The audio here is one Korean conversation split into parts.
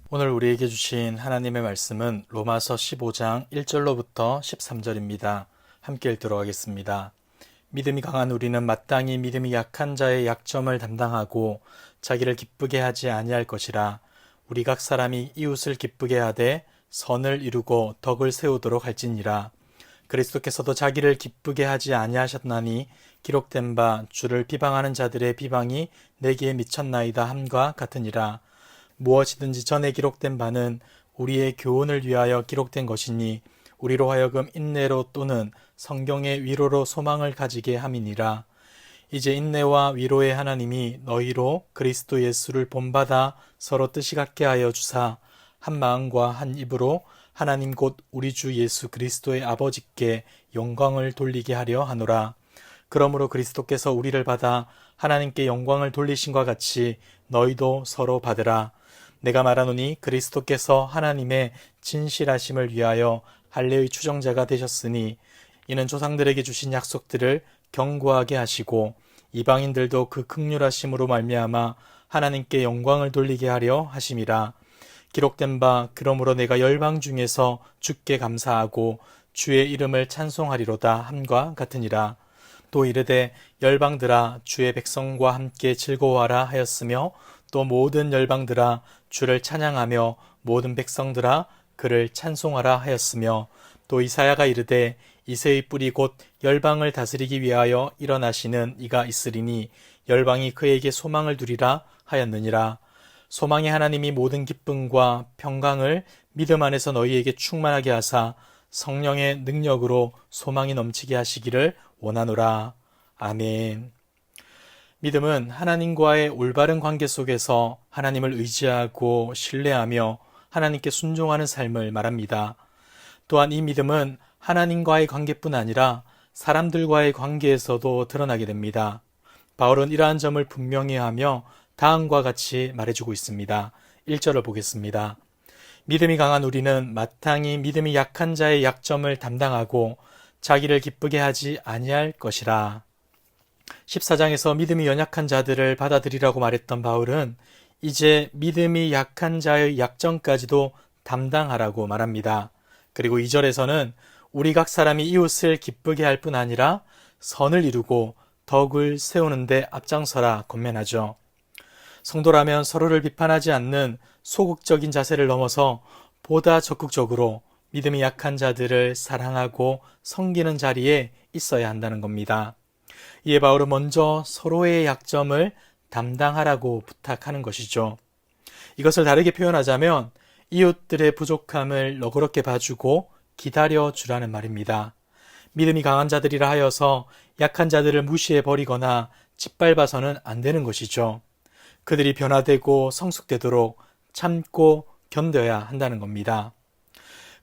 오늘 우리에게 주신 하나님의 말씀은 로마서 15장 1절로부터 13절입니다. 함께 읽도록 하겠습니다. 믿음이 강한 우리는 마땅히 믿음이 약한 자의 약점을 담당하고 자기를 기쁘게 하지 아니할 것이라. 우리 각 사람이 이웃을 기쁘게 하되 선을 이루고 덕을 세우도록 할지니라. 그리스도께서도 자기를 기쁘게 하지 아니하셨나니 기록된 바 주를 비방하는 자들의 비방이 내게 미쳤나이다 함과 같으니라. 무엇이든지 전에 기록된 바는 우리의 교훈을 위하여 기록된 것이니 우리로 하여금 인내로 또는 성경의 위로로 소망을 가지게 함이니라. 이제 인내와 위로의 하나님이 너희로 그리스도 예수를 본받아 서로 뜻이 같게 하여 주사 한 마음과 한 입으로 하나님 곧 우리 주 예수 그리스도의 아버지께 영광을 돌리게 하려 하노라. 그러므로 그리스도께서 우리를 받아 하나님께 영광을 돌리신과 같이 너희도 서로 받으라. 내가 말하노니 그리스도께서 하나님의 진실하심을 위하여 할례의 추정자가 되셨으니 이는 조상들에게 주신 약속들을 견고하게 하시고 이방인들도 그 긍휼하심으로 말미암아 하나님께 영광을 돌리게 하려 하심이라. 기록된 바 그러므로 내가 열방 중에서 주께 감사하고 주의 이름을 찬송하리로다 함과 같으니라. 또 이르되 열방들아 주의 백성과 함께 즐거워하라 하였으며 또 모든 열방들아 주를 찬양하며 모든 백성들아 그를 찬송하라 하였으며 또 이사야가 이르되 이새의 뿌리 곧 열방을 다스리기 위하여 일어나시는 이가 있으리니 열방이 그에게 소망을 두리라 하였느니라. 소망의 하나님이 모든 기쁨과 평강을 믿음 안에서 너희에게 충만하게 하사 성령의 능력으로 소망이 넘치게 하시기를 원하노라. 아멘. 믿음은 하나님과의 올바른 관계 속에서 하나님을 의지하고 신뢰하며 하나님께 순종하는 삶을 말합니다. 또한 이 믿음은 하나님과의 관계뿐 아니라 사람들과의 관계에서도 드러나게 됩니다. 바울은 이러한 점을 분명히 하며 다음과 같이 말해주고 있습니다. 1절을 보겠습니다. 믿음이 강한 우리는 마땅히 믿음이 약한 자의 약점을 담당하고 자기를 기쁘게 하지 아니할 것이라. 14장에서 믿음이 연약한 자들을 받아들이라고 말했던 바울은 이제 믿음이 약한 자의 약점까지도 담당하라고 말합니다. 그리고 2절에서는 우리 각 사람이 이웃을 기쁘게 할 뿐 아니라 선을 이루고 덕을 세우는 데 앞장서라 권면하죠. 성도라면 서로를 비판하지 않는 소극적인 자세를 넘어서 보다 적극적으로 믿음이 약한 자들을 사랑하고 섬기는 자리에 있어야 한다는 겁니다. 이에 바울은 먼저 서로의 약점을 담당하라고 부탁하는 것이죠. 이것을 다르게 표현하자면 이웃들의 부족함을 너그럽게 봐주고 기다려주라는 말입니다. 믿음이 강한 자들이라 하여서 약한 자들을 무시해버리거나 짓밟아서는 안 되는 것이죠. 그들이 변화되고 성숙되도록 참고 견뎌야 한다는 겁니다.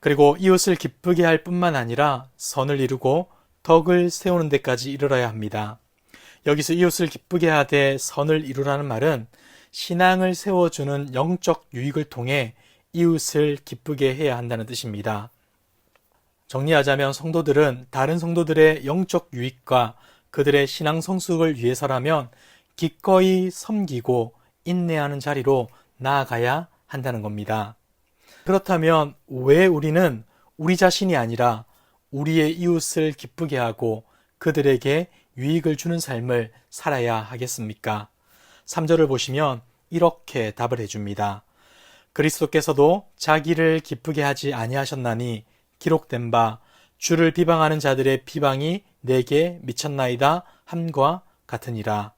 그리고 이웃을 기쁘게 할 뿐만 아니라 선을 이루고 덕을 세우는 데까지 이르러야 합니다. 여기서 이웃을 기쁘게 하되 선을 이루라는 말은 신앙을 세워주는 영적 유익을 통해 이웃을 기쁘게 해야 한다는 뜻입니다. 정리하자면 성도들은 다른 성도들의 영적 유익과 그들의 신앙 성숙을 위해서라면 기꺼이 섬기고 인내하는 자리로 나아가야 한다는 겁니다. 그렇다면 왜 우리는 우리 자신이 아니라 우리의 이웃을 기쁘게 하고 그들에게 유익을 주는 삶을 살아야 하겠습니까? 3절을 보시면 이렇게 답을 해줍니다. 그리스도께서도 자기를 기쁘게 하지 아니하셨나니 기록된 바 주를 비방하는 자들의 비방이 내게 미쳤나이다 함과 같으니라.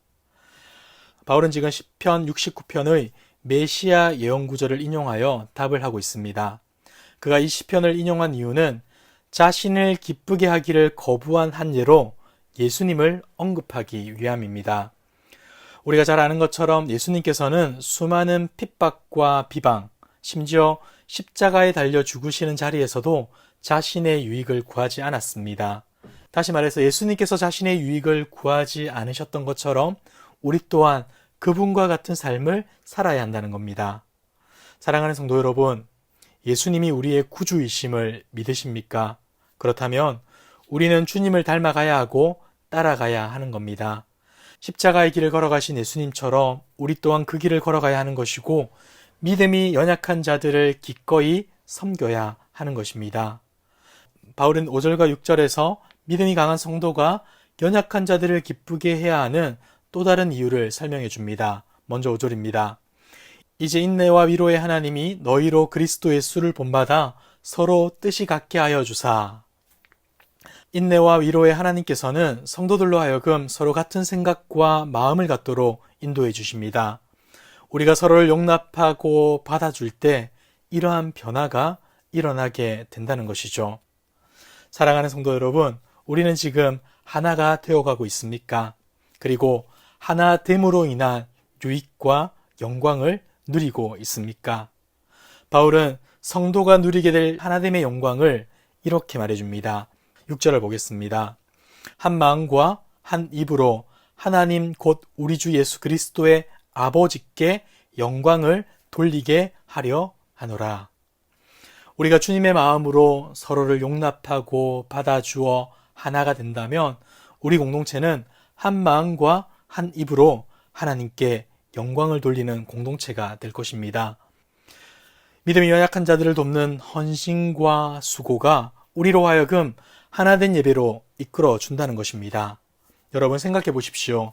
바울은 지금 시편 69편의 메시아 예언 구절을 인용하여 답을 하고 있습니다. 그가 이 시편을 인용한 이유는 자신을 기쁘게 하기를 거부한 한 예로 예수님을 언급하기 위함입니다. 우리가 잘 아는 것처럼 예수님께서는 수많은 핍박과 비방, 심지어 십자가에 달려 죽으시는 자리에서도 자신의 유익을 구하지 않았습니다. 다시 말해서 예수님께서 자신의 유익을 구하지 않으셨던 것처럼 우리 또한 그분과 같은 삶을 살아야 한다는 겁니다. 사랑하는 성도 여러분, 예수님이 우리의 구주이심을 믿으십니까? 그렇다면 우리는 주님을 닮아가야 하고 따라가야 하는 겁니다. 십자가의 길을 걸어가신 예수님처럼 우리 또한 그 길을 걸어가야 하는 것이고 믿음이 연약한 자들을 기꺼이 섬겨야 하는 것입니다. 바울은 5절과 6절에서 믿음이 강한 성도가 연약한 자들을 기쁘게 해야 하는 또 다른 이유를 설명해 줍니다. 먼저 5절입니다. 이제 인내와 위로의 하나님이 너희로 그리스도 예수를 본받아 서로 뜻이 같게 하여 주사. 인내와 위로의 하나님께서는 성도들로 하여금 서로 같은 생각과 마음을 갖도록 인도해 주십니다. 우리가 서로를 용납하고 받아줄 때 이러한 변화가 일어나게 된다는 것이죠. 사랑하는 성도 여러분, 우리는 지금 하나가 되어가고 있습니까? 그리고 하나됨으로 인한 유익과 영광을 누리고 있습니까? 바울은 성도가 누리게 될 하나됨의 영광을 이렇게 말해줍니다. 6절을 보겠습니다. 한 마음과 한 입으로 하나님 곧 우리 주 예수 그리스도의 아버지께 영광을 돌리게 하려 하노라. 우리가 주님의 마음으로 서로를 용납하고 받아주어 하나가 된다면 우리 공동체는 한 마음과 한 입으로 하나님께 영광을 돌리는 공동체가 될 것입니다. 믿음이 연약한 자들을 돕는 헌신과 수고가 우리로 하여금 하나된 예배로 이끌어 준다는 것입니다. 여러분 생각해 보십시오.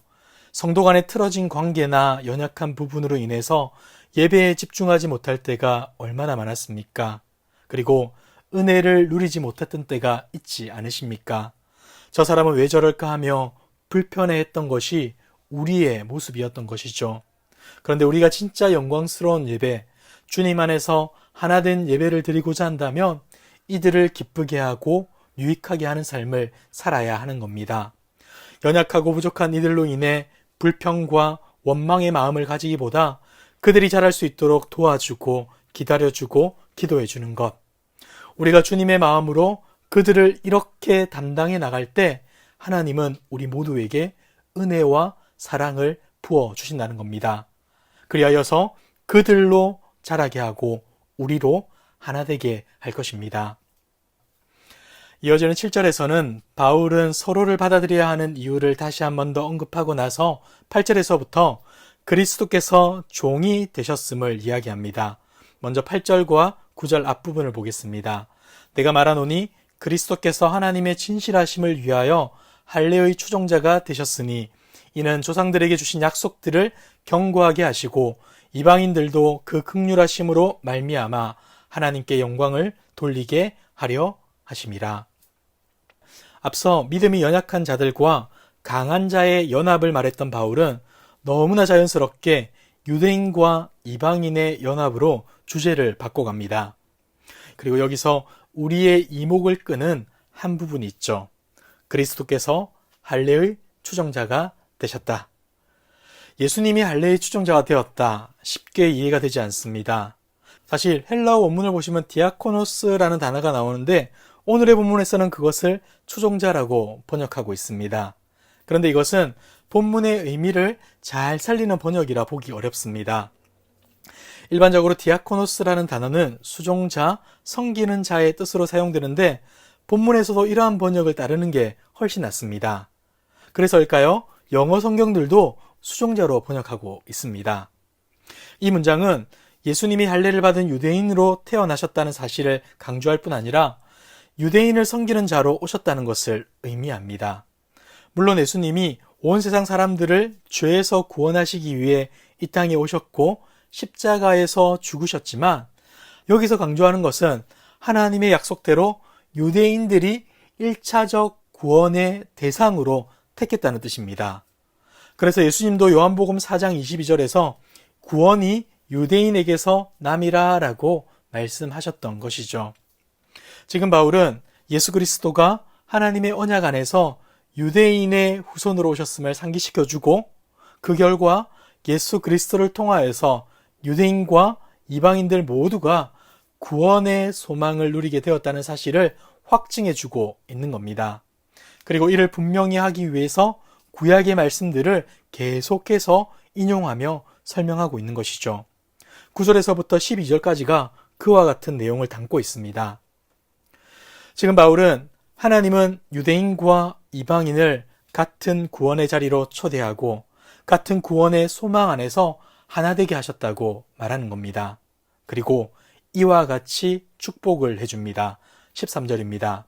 성도 간의 틀어진 관계나 연약한 부분으로 인해서 예배에 집중하지 못할 때가 얼마나 많았습니까? 그리고 은혜를 누리지 못했던 때가 있지 않으십니까? 저 사람은 왜 저럴까 하며 불편해했던 것이 우리의 모습이었던 것이죠. 그런데 우리가 진짜 영광스러운 예배, 주님 안에서 하나된 예배를 드리고자 한다면 이들을 기쁘게 하고 유익하게 하는 삶을 살아야 하는 겁니다. 연약하고 부족한 이들로 인해 불평과 원망의 마음을 가지기보다 그들이 잘할 수 있도록 도와주고 기다려주고 기도해주는 것. 우리가 주님의 마음으로 그들을 이렇게 담당해 나갈 때 하나님은 우리 모두에게 은혜와 사랑을 부어주신다는 겁니다. 그리하여서 그들로 자라게 하고 우리로 하나 되게 할 것입니다. 이어지는 7절에서는 바울은 서로를 받아들여야 하는 이유를 다시 한 번 더 언급하고 나서 8절에서부터 그리스도께서 종이 되셨음을 이야기합니다. 먼저 8절과 9절 앞부분을 보겠습니다. 내가 말하노니 그리스도께서 하나님의 진실하심을 위하여 할례의 추종자가 되셨으니 이는 조상들에게 주신 약속들을 견고하게 하시고 이방인들도 그 긍휼하심으로 말미암아 하나님께 영광을 돌리게 하려 하심이라. 앞서 믿음이 연약한 자들과 강한 자의 연합을 말했던 바울은 너무나 자연스럽게 유대인과 이방인의 연합으로 주제를 바꿔갑니다. 그리고 여기서 우리의 이목을 끄는 한 부분이 있죠. 그리스도께서 할례의 추종자가 되셨다. 예수님이 할례의 추종자가 되었다. 쉽게 이해가 되지 않습니다. 사실 헬라어 원문을 보시면 디아코노스라는 단어가 나오는데 오늘의 본문에서는 그것을 추종자라고 번역하고 있습니다. 그런데 이것은 본문의 의미를 잘 살리는 번역이라 보기 어렵습니다. 일반적으로 디아코노스라는 단어는 수종자, 섬기는 자의 뜻으로 사용되는데 본문에서도 이러한 번역을 따르는 게 훨씬 낫습니다. 그래서일까요? 영어 성경들도 수종자로 번역하고 있습니다. 이 문장은 예수님이 할례를 받은 유대인으로 태어나셨다는 사실을 강조할 뿐 아니라 유대인을 섬기는 자로 오셨다는 것을 의미합니다. 물론 예수님이 온 세상 사람들을 죄에서 구원하시기 위해 이 땅에 오셨고 십자가에서 죽으셨지만 여기서 강조하는 것은 하나님의 약속대로 유대인들이 1차적 구원의 대상으로 택했다는 뜻입니다. 그래서 예수님도 요한복음 4장 22절에서 구원이 유대인에게서 남이라 라고 말씀하셨던 것이죠. 지금 바울은 예수 그리스도가 하나님의 언약 안에서 유대인의 후손으로 오셨음을 상기시켜주고 그 결과 예수 그리스도를 통하여서 유대인과 이방인들 모두가 구원의 소망을 누리게 되었다는 사실을 확증해주고 있는 겁니다. 그리고 이를 분명히 하기 위해서 구약의 말씀들을 계속해서 인용하며 설명하고 있는 것이죠. 9절에서부터 12절까지가 그와 같은 내용을 담고 있습니다. 지금 바울은 하나님은 유대인과 이방인을 같은 구원의 자리로 초대하고 같은 구원의 소망 안에서 하나 되게 하셨다고 말하는 겁니다. 그리고 이와 같이 축복을 해줍니다. 13절입니다.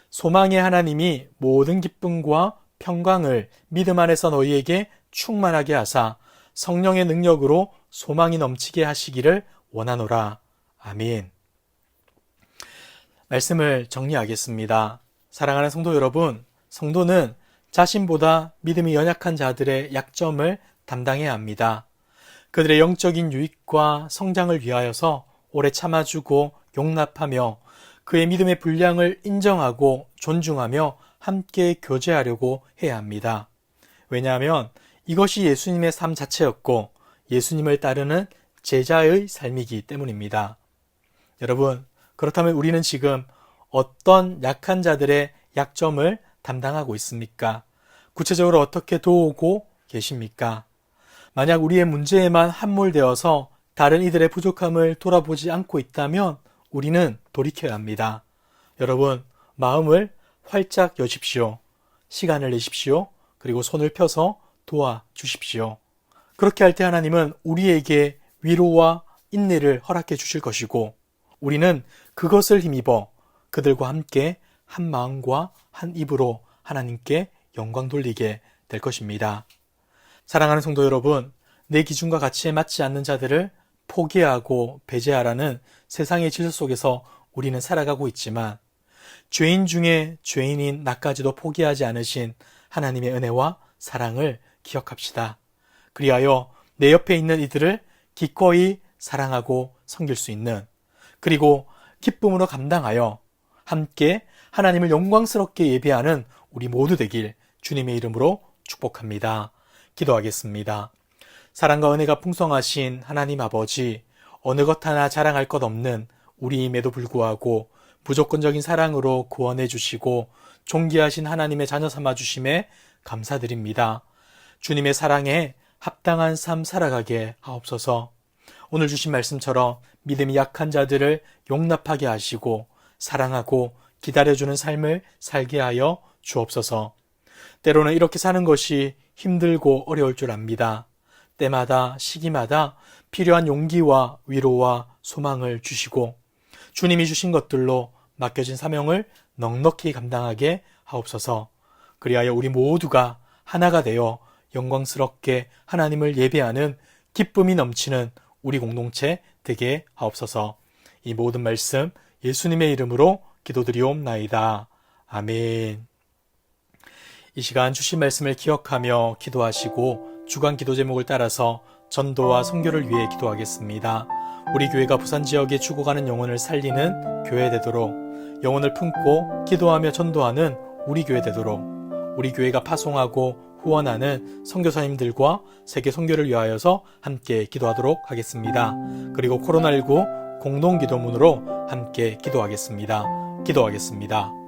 소망의 하나님이 모든 기쁨과 평강을 믿음 안에서 너희에게 충만하게 하사 성령의 능력으로 소망이 넘치게 하시기를 원하노라. 아멘. 말씀을 정리하겠습니다. 사랑하는 성도 여러분, 성도는 자신보다 믿음이 연약한 자들의 약점을 담당해야 합니다. 그들의 영적인 유익과 성장을 위하여서 오래 참아주고 용납하며 그의 믿음의 분량을 인정하고 존중하며 함께 교제하려고 해야 합니다. 왜냐하면 이것이 예수님의 삶 자체였고 예수님을 따르는 제자의 삶이기 때문입니다. 여러분, 그렇다면 우리는 지금 어떤 약한 자들의 약점을 담당하고 있습니까? 구체적으로 어떻게 도우고 계십니까? 만약 우리의 문제에만 함몰되어서 다른 이들의 부족함을 돌아보지 않고 있다면 우리는 돌이켜야 합니다. 여러분, 마음을 활짝 여십시오. 시간을 내십시오. 그리고 손을 펴서 도와주십시오. 그렇게 할 때 하나님은 우리에게 위로와 인내를 허락해 주실 것이고 우리는 그것을 힘입어 그들과 함께 한 마음과 한 입으로 하나님께 영광 돌리게 될 것입니다. 사랑하는 성도 여러분, 내 기준과 가치에 맞지 않는 자들을 포기하고 배제하라는 세상의 질서 속에서 우리는 살아가고 있지만 죄인 중에 죄인인 나까지도 포기하지 않으신 하나님의 은혜와 사랑을 기억합시다. 그리하여 내 옆에 있는 이들을 기꺼이 사랑하고 섬길 수 있는, 그리고 기쁨으로 감당하여 함께 하나님을 영광스럽게 예배하는 우리 모두 되길 주님의 이름으로 축복합니다. 기도하겠습니다. 사랑과 은혜가 풍성하신 하나님 아버지, 어느 것 하나 자랑할 것 없는 우리임에도 불구하고 무조건적인 사랑으로 구원해 주시고 존귀하신 하나님의 자녀 삼아 주심에 감사드립니다. 주님의 사랑에 합당한 삶 살아가게 하옵소서. 오늘 주신 말씀처럼 믿음이 약한 자들을 용납하게 하시고 사랑하고 기다려주는 삶을 살게 하여 주옵소서. 때로는 이렇게 사는 것이 힘들고 어려울 줄 압니다. 때마다 시기마다 필요한 용기와 위로와 소망을 주시고 주님이 주신 것들로 맡겨진 사명을 넉넉히 감당하게 하옵소서. 그리하여 우리 모두가 하나가 되어 영광스럽게 하나님을 예배하는 기쁨이 넘치는 우리 공동체 되게 하옵소서. 이 모든 말씀 예수님의 이름으로 기도드리옵나이다. 아멘. 이 시간 주신 말씀을 기억하며 기도하시고 주간 기도 제목을 따라서 전도와 선교를 위해 기도하겠습니다. 우리 교회가 부산 지역에 죽어가는 영혼을 살리는 교회 되도록, 영혼을 품고 기도하며 전도하는 우리 교회 되도록, 우리 교회가 파송하고 후원하는 선교사님들과 세계 선교를 위하여서 함께 기도하도록 하겠습니다. 그리고 코로나19 공동기도문으로 함께 기도하겠습니다. 기도하겠습니다.